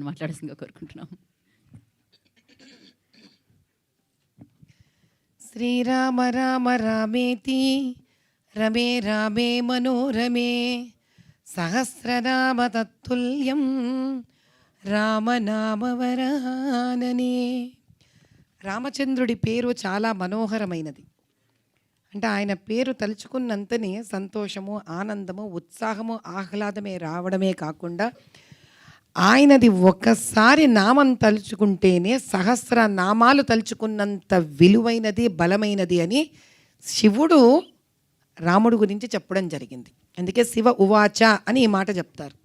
మాట్లాడాల్సిందిగా కోరుకుంటున్నాం. శ్రీరామ రామ రామేతి రమే రామే మనోరమే సహస్రనామ తత్తుల్యం రామనామవరాననే. రామచంద్రుడి పేరు చాలా మనోహరమైనది. అంటే ఆయన పేరు తలుచుకున్నంతనే సంతోషము, ఆనందము, ఉత్సాహము, ఆహ్లాదమే రావడమే కాకుండా ఆయనది ఒక్కసారి నామం తలుచుకుంటేనే సహస్ర నామాలు తలుచుకున్నంత విలువైనది, బలమైనది అని శివుడు రాముడు గురించి చెప్పడం జరిగింది. అందుకే శివ ఉవాచ అని ఈ మాట చెప్తారు.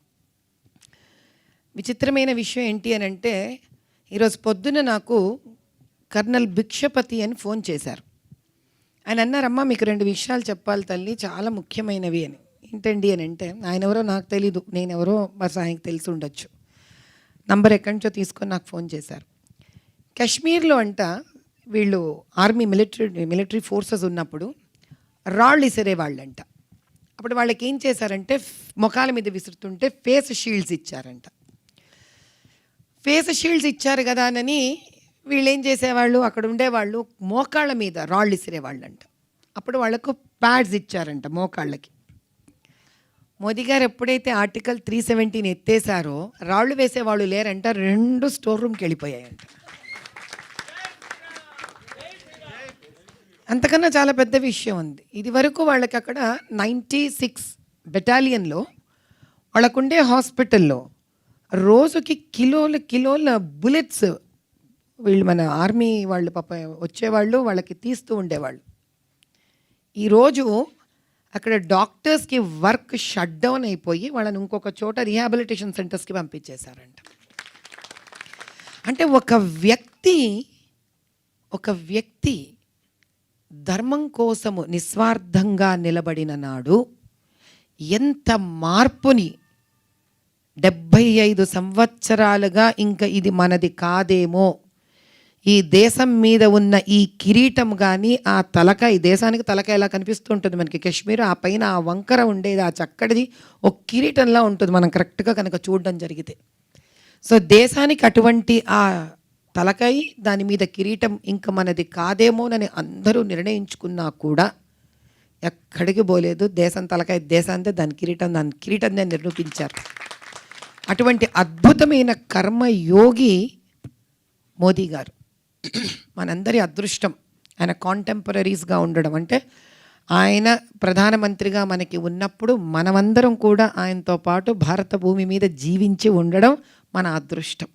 విచిత్రమైన విషయం ఏంటి అని అంటే, ఈరోజు పొద్దున నాకు కర్నల్ భిక్షపతి అని ఫోన్ చేశారు. ఆయన అన్నారమ్మా, మీకు 2 విషయాలు చెప్పాలి తల్లి, చాలా ముఖ్యమైనవి అని. ఏంటండి అని అంటే, ఆయన ఎవరో నాకు తెలీదు, నేనెవరో బస్ ఆయనకు తెలిసి ఉండొచ్చు. నంబర్ ఎక్కడి నుంచో తీసుకొని నాకు ఫోన్ చేశారు. కాశ్మీర్లో అంట వీళ్ళు ఆర్మీ మిలిటరీ ఫోర్సెస్ ఉన్నప్పుడు రాళ్ళు ఇసిరేవాళ్ళంట. అప్పుడు వాళ్ళకి ఏం చేశారంటే, ముఖాల మీద విసురుతుంటే ఫేస్ షీల్డ్స్ ఇచ్చారంట. ఫేస్ షీల్డ్స్ ఇచ్చారు కదా అని వీళ్ళు ఏం చేసేవాళ్ళు, అక్కడ ఉండేవాళ్ళు మోకాళ్ళ మీద రాళ్ళు ఇసిరేవాళ్ళంట. అప్పుడు వాళ్ళకు ప్యాడ్స్ ఇచ్చారంట మోకాళ్ళకి. మోదీ గారు ఎప్పుడైతే ఆర్టికల్ 370 ఎత్తేసారో రాళ్ళు వేసేవాళ్ళు లేరంట, 2 స్టోర్ రూమ్కి వెళ్ళిపోయాయంట. అంతకన్నా చాలా పెద్ద విషయం ఉంది. ఇది వరకు వాళ్ళకి అక్కడ 96 బెటాలియన్లో వాళ్ళకుండే హాస్పిటల్లో రోజుకి కిలోల బుల్లెట్స్ వీళ్ళు మన ఆర్మీ వాళ్ళు పాప వచ్చేవాళ్ళు, వాళ్ళకి తీస్తూ ఉండేవాళ్ళు. ఈరోజు అక్కడ డాక్టర్స్కి వర్క్ షట్ డౌన్ అయిపోయి వాళ్ళని ఇంకొక చోట రీహాబిలిటేషన్ సెంటర్స్కి పంపించేశారంట. అంటే ఒక వ్యక్తి ధర్మం కోసము నిస్వార్థంగా నిలబడిన నాడు ఎంత మార్పుని 75 సంవత్సరాలుగా ఇంకా ఇది మనది కాదేమో, ఈ దేశం మీద ఉన్న ఈ కిరీటం కానీ ఆ తలకాయ, ఈ దేశానికి తలకాయ ఎలా కనిపిస్తూ ఉంటుంది మనకి కాశ్మీర్, ఆ పైన ఆ వంకర ఉండేది, ఆ చక్కటిది ఒక కిరీటంలా ఉంటుంది మనం కరెక్ట్గా కనుక చూడడం జరిగితే. సో దేశానికి అటువంటి ఆ తలకాయ, దాని మీద కిరీటం ఇంకా మనది కాదేమోనని అందరూ నిర్ణయించుకున్నా కూడా ఎక్కడికి పోలేదు. దేశం తలకాయ దేశాంతే, దాని కిరీటంనే నిరూపించారు. అటువంటి అద్భుతమైన కర్మయోగి మోదీ గారు. మనందరి అదృష్టం ఆయన కాంటెంపరీస్గా ఉండడం. అంటే ఆయన ప్రధానమంత్రిగా మనకి ఉన్నప్పుడు మనమందరం కూడా ఆయనతో పాటు భారత భూమి మీద జీవించి ఉండడం మన అదృష్టం.